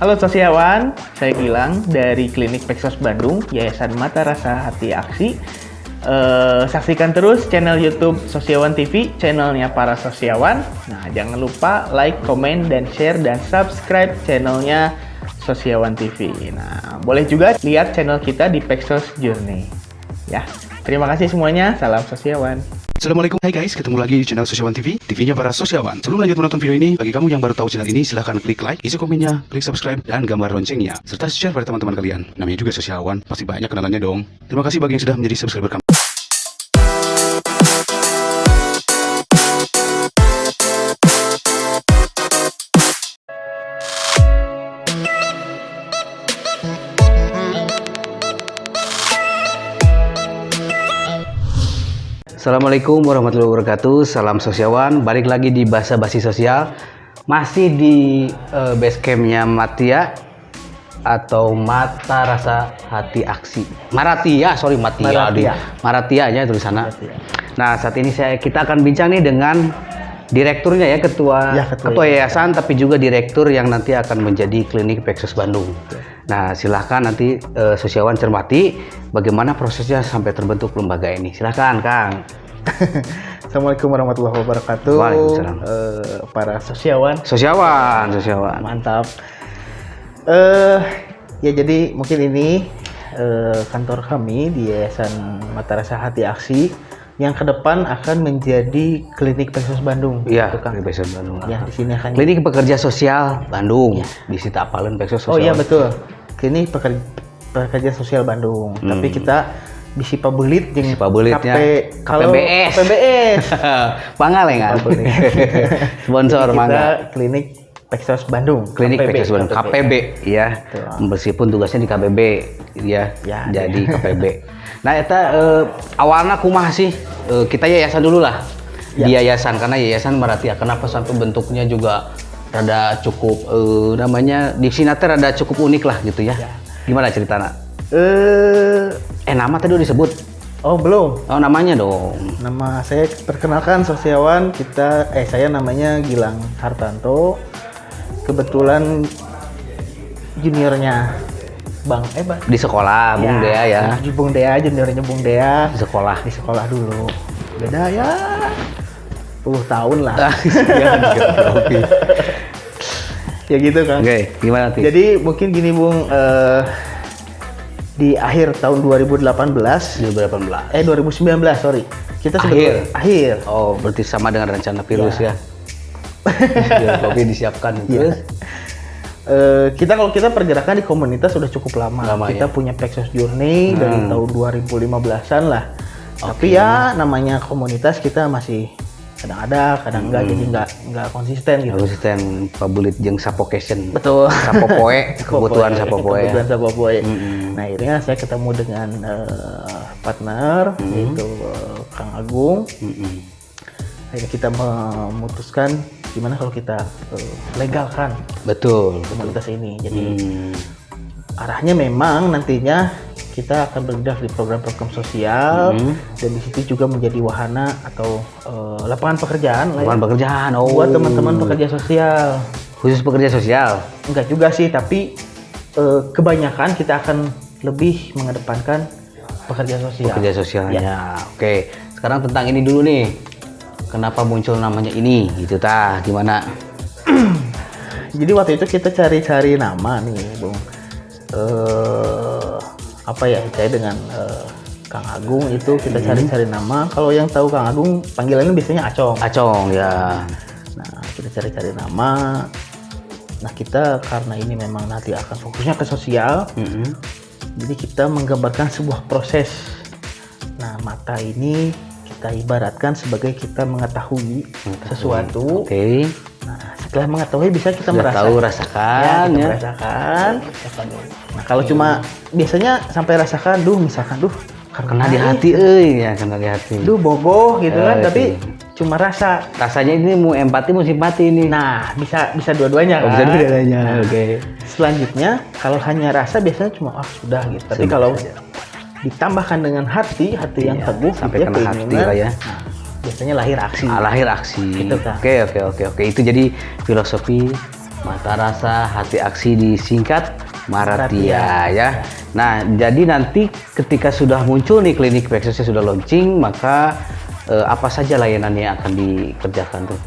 Halo sosiawan, saya Gilang dari Klinik Peksos Bandung, Yayasan Mata Rasa Hati Aksi. Saksikan terus channel YouTube Sosiawan TV, channelnya para sosiawan. Nah, jangan lupa like, komen, dan share, dan subscribe channelnya Sosiawan TV. Nah, boleh juga lihat channel kita di Peksos Journey. Ya, terima kasih semuanya. Salam sosiawan. Assalamualaikum, hai guys, ketemu lagi di channel Sosiawan TV, TV-nya para sosiawan. Sebelum lanjut menonton video ini, bagi kamu yang baru tahu channel ini, silahkan klik like, isi komennya, klik subscribe, dan gambar loncengnya, serta share pada teman-teman kalian. Namanya juga sosiawan, pasti banyak kenalannya dong. Terima kasih bagi yang sudah menjadi subscriber kami. Assalamualaikum warahmatullahi wabarakatuh. Salam sosiawan. Balik lagi di Basa Basi Sosial. Masih di basecampnya Matia atau Mata Rasa Hati Aksi. Maratia, sorry Matia. Maratianya tulisannya. Nah, saat ini kita akan bincang nih dengan direkturnya ya, ketua yayasan, tapi juga direktur yang nanti akan menjadi Klinik Peksos Bandung. Nah, silahkan nanti sosiawan cermati bagaimana prosesnya sampai terbentuk lembaga ini. Silahkan, Kang. Assalamualaikum warahmatullahi wabarakatuh. Waalaikumsalam. Para sosiawan. Sosiawan. Mantap. Ya jadi mungkin ini kantor kami di Yayasan Mata Rasa Hati Aksi yang ke depan akan menjadi Klinik Peksos Bandung. Iya, gitu, Kang. Klinik Peksos Bandung. Ya, di sini akan Klinik Pekerja Sosial Bandung. Di Sitapalen Peksos Sosial. Oh iya betul. Klinik Pekerja Sosial Bandung. Tapi kita di Sipabulit jeung Sipabulitnya KPBS. KPBS. Pangalengan. Sponsor kita mangga. Klinik Peksos Bandung. Klinik Peksos Bandung. KPB ya. Meskipun tugasnya di KBB ya, jadi KPB. Nah, eta awalnya kumaha sih? Kita yayasan dulu lah. Di yayasan, karena yayasan Maratia. Kenapa sampai bentuknya juga rada cukup namanya di sini rada cukup unik lah gitu ya. Gimana ceritanya? Nama tadi udah disebut. Oh, belum. Oh, namanya dong. Nama saya perkenalkan sosiawan, saya namanya Gilang Hartanto. Kebetulan juniornya Bang Di sekolah, Bung Dea ya. Bung Dea, juniornya Bung Dea. Di sekolah. Di sekolah dulu. Beda ya 10 tahun lah. Ya gitu, Kang. Oke, gimana nanti? Jadi mungkin gini, Bung, di akhir tahun 2019, 2019, sorry. Kita akhir. Oh, berarti sama dengan rencana virus ya. Biar kopi disiapkan terus. Kalau kita pergerakan di komunitas sudah cukup lama. Kita punya Peksos Journey dari tahun 2015-an lah. Tapi ya namanya komunitas kita masih kadang ada, kadang enggak, jadi enggak konsisten gitu. Konsisten Pabulit jeung Sapocation. Betul. Sapopoe, kebutuhan Sapopoe. Kebutuhan Sapopoe. Nah, akhirnya saya ketemu dengan partner yaitu Kang Agung. Akhirnya kita memutuskan gimana kalau kita legalkan komunitas ini. Jadi arahnya memang nantinya kita akan bergerak di program-program sosial dan di situ juga menjadi wahana atau lapangan pekerjaan buat teman-teman pekerja sosial. Khusus pekerja sosial? Enggak juga sih, tapi kebanyakan kita akan lebih mengedepankan pekerja sosial. Pekerja sosialnya. Ya. Oke, sekarang tentang ini dulu nih. Kenapa muncul namanya ini? Gitu gimana? Jadi waktu itu kita cari-cari nama nih, Bung. Saya dengan Kang Agung itu kita cari-cari nama. Kalau yang tahu Kang Agung panggilannya biasanya Acong. Acong ya. Nah, kita cari-cari nama. Nah, kita karena ini memang nanti akan fokusnya ke sosial. Jadi kita menggambarkan sebuah proses. Nah, mata ini kita ibaratkan sebagai kita mengetahui sesuatu. Oke. Nah, setelah mengetahui bisa kita rasakan. Nah, kalau cuma biasanya sampai rasakan, misalkan kena di hati, kena di hati. Bogoh gitu kan, tapi cuma rasa. Rasanya ini mau empati mau simpati ini. Nah, bisa dua-duanya kan. Bisa dua-duanya. Oke. Selanjutnya, kalau hanya rasa biasanya cuma sudah gitu. Tapi kalau ditambahkan dengan hati yang teguh sampai kena hati lah ya. Biasanya lahir aksi. Lahir aksi. Gitu kan. Oke. Itu jadi filosofi Mata Rasa Hati Aksi disingkat Maratia ya. Nah, jadi nanti ketika sudah muncul nih klinik Pexosnya sudah launching, maka apa saja layanan yang akan dikerjakan tuh?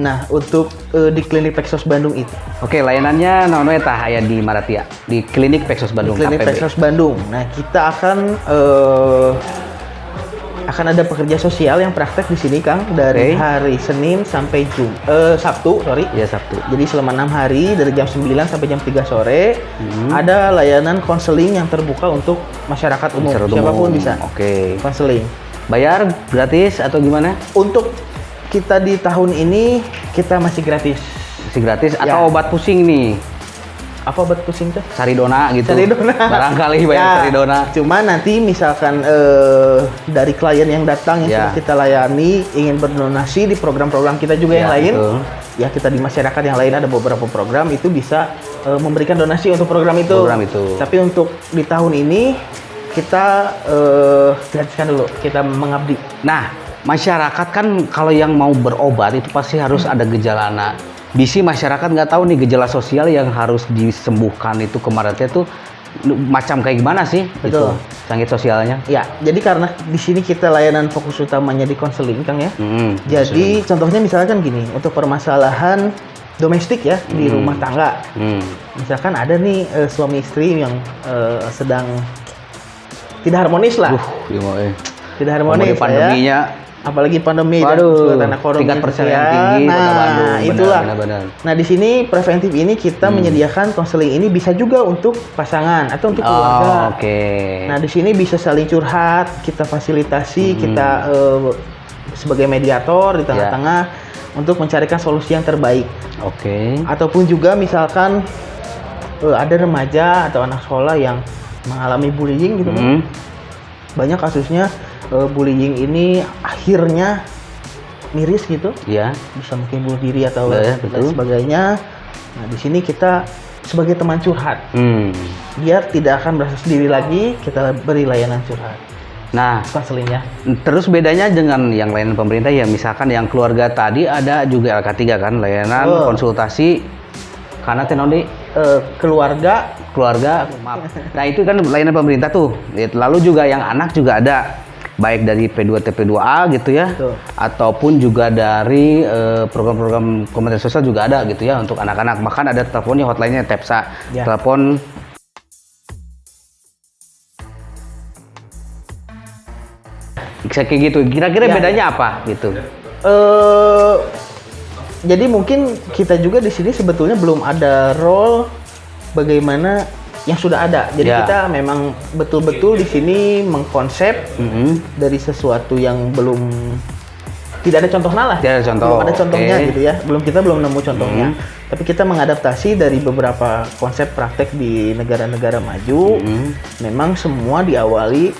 Nah, untuk di klinik Pexos Bandung itu. Oke, layanannya namanya tah aya di Maratia, di klinik Pexos Bandung. Klinik KPB. Pexos Bandung. Nah, kita akan ada pekerja sosial yang praktek di sini, Kang, dari Oke. hari Senin sampai Sabtu, sorry. Ya, Sabtu. Jadi selama 6 hari dari jam 9 sampai jam 3 sore ada layanan konseling yang terbuka untuk masyarakat umum. Masyarakat Siapapun umum. bisa Oke. konseling. Bayar gratis atau gimana? Untuk kita di tahun ini kita masih gratis. Masih gratis Ya. atau obat pusing nih? Apa obat pusing tuh? Saridona gitu. Saridona. Barangkali bayar Ya, Saridona. Cuma nanti misalkan dari klien yang datang yang Ya. sudah kita layani ingin berdonasi di program-program kita juga yang Ya, lain. betul. Ya, kita di masyarakat yang lain ada beberapa program itu bisa memberikan donasi untuk program itu. Program itu. Tapi untuk di tahun ini kita gratiskan dulu. Kita mengabdi. Nah, masyarakat kan kalau yang mau berobat itu pasti harus ada gejala. Nah, bisi masyarakat nggak tahu nih gejala sosial yang harus disembuhkan itu kemarin tuh macam kayak gimana sih? Betul. Gitu, sanggit sosialnya. Ya, jadi karena di sini kita layanan fokus utamanya di konseling, Kang ya. Jadi contohnya misalkan gini, untuk permasalahan domestik ya di rumah tangga. Misalkan ada nih suami istri yang sedang tidak harmonis lah. Tidak harmonis lah ya. Pandeminya. Apalagi pandemi Waduh, dan ekonomi tingkat perceraian sosial. tinggi Kota Bandung. Nah, Benar, itulah. benar. Nah, di sini preventif ini kita menyediakan konseling ini bisa juga untuk pasangan atau untuk keluarga. Oh, oke. Nah, di sini bisa saling curhat, kita fasilitasi, kita sebagai mediator di tengah-tengah untuk mencarikan solusi yang terbaik. Oke. Ataupun juga misalkan ada remaja atau anak sekolah yang mengalami bullying gitu kan. Banyak kasusnya bullying ini akhirnya miris gitu. Iya. Bisa mungkin bunuh diri atau Ya, lain betul. sebagainya. Nah, di sini kita sebagai teman curhat. Dia tidak akan merasa sendiri lagi, kita beri layanan curhat. Nah, Konselingnya. terus bedanya dengan yang layanan pemerintah ya, misalkan yang keluarga tadi ada juga LK3 kan, layanan konsultasi karena tenoni Keluarga maaf. Nah, itu kan layanan pemerintah tuh. Lalu juga yang anak juga ada, baik dari P2 TP2A gitu ya, Betul. ataupun juga dari program-program Kementerian Sosial juga ada gitu ya untuk anak-anak. Bahkan ada teleponnya, hotline-nya TEPSA. Ya. Telepon kayak gitu. Kira-kira Ya, bedanya apa gitu? Jadi mungkin kita juga di sini sebetulnya belum ada role bagaimana yang sudah ada. Jadi Ya. kita memang betul-betul di sini mengkonsep dari sesuatu yang belum tidak ada contohnya lah. Tidak ada contoh, Belum ada contohnya oke. gitu ya. Kita belum nemu contohnya. Tapi kita mengadaptasi dari beberapa konsep praktek di negara-negara maju. Memang semua diawali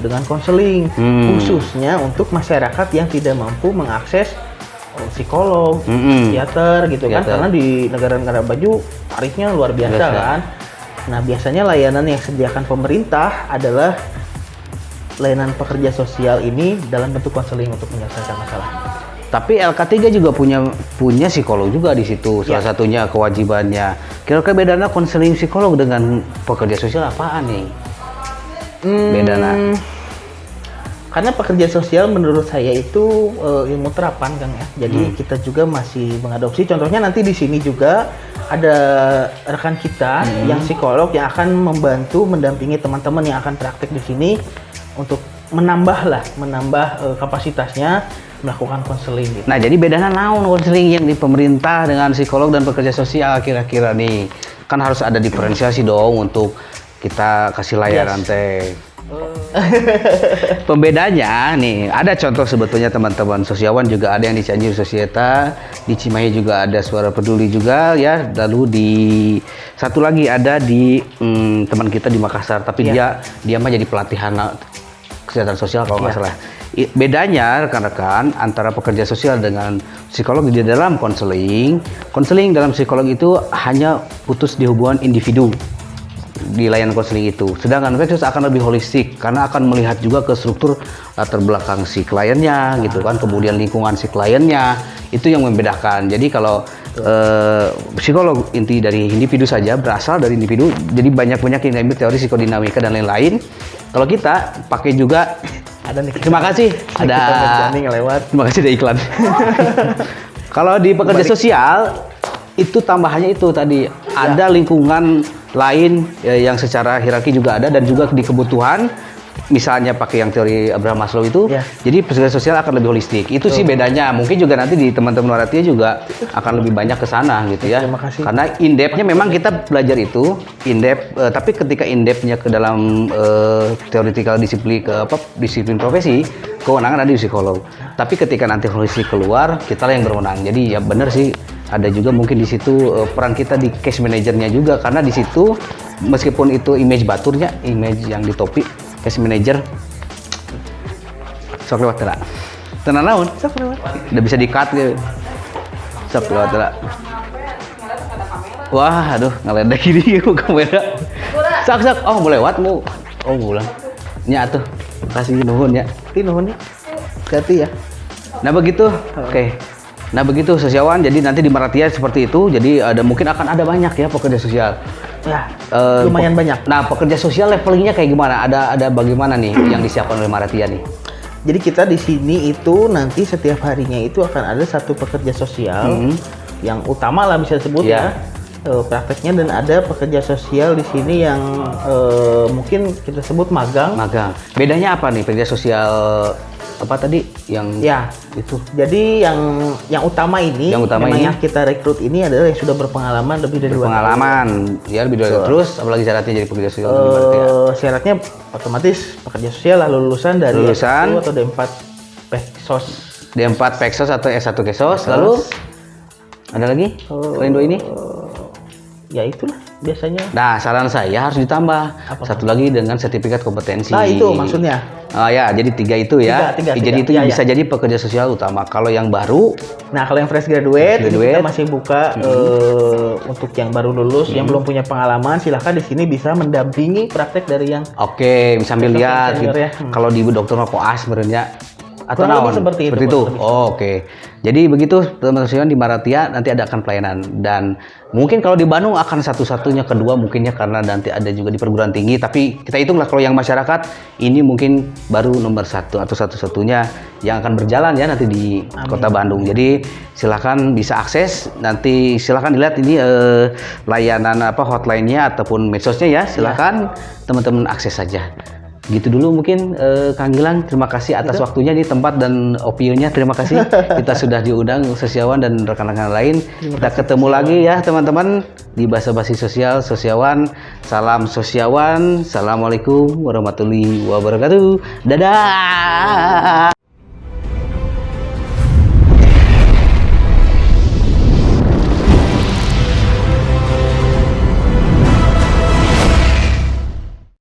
dengan konseling, khususnya untuk masyarakat yang tidak mampu mengakses psikolog, psikiater gitu kan, Psikiater. karena di negara-negara maju tarifnya luar biasa Biasa. kan. Nah, biasanya layanan yang sediakan pemerintah adalah layanan pekerja sosial ini dalam bentuk konseling untuk menyelesaikan masalah. Tapi LK3 juga punya psikolog juga di situ. Salah Ya. satunya kewajibannya. Kira-kira bedanya konseling psikolog dengan pekerja sosial apaan nih? Bedanya. Karena pekerja sosial menurut saya itu ilmu terapan, Kang ya. Jadi kita juga masih mengadopsi. Contohnya nanti di sini juga ada rekan kita yang psikolog yang akan membantu mendampingi teman-teman yang akan praktek di sini untuk menambah kapasitasnya melakukan konseling gitu. Nah, jadi bedanya naon konseling yang di pemerintah dengan psikolog dan pekerja sosial kira-kira nih? Kan harus ada diferensiasi dong untuk kita kasih layanan teh. Pembedanya nih, ada contoh sebetulnya teman-teman sosiawan juga ada yang di Cianjur Sosieta, di Cimahi juga ada Suara Peduli juga ya, lalu di satu lagi ada di teman kita di Makassar, tapi dia mah jadi pelatihan kesehatan sosial kalau nggak salah. Bedanya rekan-rekan antara pekerja sosial dengan psikolog di dalam konseling dalam psikolog itu hanya putus di hubungan individu di layanan konseling itu. Sedangkan Pexos akan lebih holistik karena akan melihat juga ke struktur latar belakang si kliennya gitu kan, kemudian lingkungan si kliennya, itu yang membedakan. Jadi kalau psikolog inti dari individu saja, berasal dari individu. Jadi banyak-banyak yang ngambil teori psikodinamika dan lain-lain. Kalau kita pakai juga Ada nih. terima kasih ada Kita berani ngelewat. terima kasih ada iklan. Kalau di pekerja sosial itu tambahannya itu tadi ada lingkungan lain yang secara hierarki juga ada dan juga di kebutuhan. Misalnya pakai yang teori Abraham Maslow itu, Ya. jadi pekerja sosial akan lebih holistik. Itu sih bedanya. Mungkin juga nanti di teman-teman Waratia juga akan lebih banyak ke sana gitu ya. Terima kasih. Karena in-depth-nya memang kita belajar itu in-depth, tapi ketika in-depth-nya ke dalam theoretical disiplin disiplin profesi, kewenangan ada di psikolog. Tapi ketika nanti holistik keluar, kita lah yang berwenang. Jadi ya benar sih ada juga mungkin di situ peran kita di case manajernya juga, karena di situ meskipun itu image baturnya, image yang di topi case manager sok lewat tera tenan naon sok lewat udah bisa di-cut gitu sok lewat tera wah aduh ngeledek gini ke kamera sok oh mau lewat mau oh pulang nya atuh kasih nuhun ya nuhun ya hati ya nah begitu oke. Nah begitu sosiawan, jadi nanti di Maratia seperti itu, jadi ada mungkin akan ada banyak ya pekerja sosial. Ya, lumayan banyak. Nah pekerja sosial levelingnya kayak gimana? Ada bagaimana nih yang disiapkan oleh Maratia nih? Jadi kita di sini itu nanti setiap harinya itu akan ada satu pekerja sosial yang utama lah bisa disebut Ya. prakteknya, dan ada pekerja sosial di sini yang mungkin kita sebut magang. Magang. Bedanya apa nih pekerja sosial apa tadi yang Ya, itu? jadi yang utama ini, Yang utama memang ini? yang kita rekrut ini adalah yang sudah berpengalaman lebih dari 2 tahun. Pengalaman, ya lebih dari terus apalagi syaratnya jadi pekerja sosial di Maratia? Syaratnya otomatis pekerja sosial lah lulusan dari Lulusan. S1 atau D4 Peksos. D4 Peksos atau S1 Kesos, lalu ada lagi selain dua ini? Ya itulah biasanya. Nah, saran saya harus ditambah satu lagi dengan sertifikat kompetensi. Nah itu maksudnya. Oh ya, jadi 3 itu ya. Tiga. Jadi itu Ya, bisa jadi pekerja sosial utama. Kalau yang baru, Nah kalau yang fresh graduate, ini Graduate. kita masih buka untuk yang baru lulus, yang belum punya pengalaman, silahkan di sini bisa mendampingi praktek dari yang oke, sambil Dokter lihat. senior Gitu. ya. Kalau di dokter mah koas sebenarnya atau Kurang lebih naon? seperti itu, itu. kurang lebih. Oh, oke. Jadi begitu teman-teman di Maratia nanti ada akan pelayanan, dan mungkin kalau di Bandung akan satu-satunya, kedua mungkinnya karena nanti ada juga di perguruan tinggi, tapi kita hitunglah kalau yang masyarakat ini mungkin baru nomor 1 atau satu-satunya yang akan berjalan ya nanti di Kota Bandung. Jadi silakan bisa akses, nanti silakan dilihat ini layanan hotline-nya ataupun medsosnya ya, silakan teman-teman akses saja. Gitu dulu mungkin Kang Gilang, terima kasih atas waktunya di tempat dan opionya, terima kasih. Kita sudah diundang Sosiawan dan rekan-rekan lain. Kita ketemu lagi ya teman-teman di Basa Basi Sosial Sosiawan. Salam Sosiawan. Assalamualaikum warahmatullahi wabarakatuh. Dadah.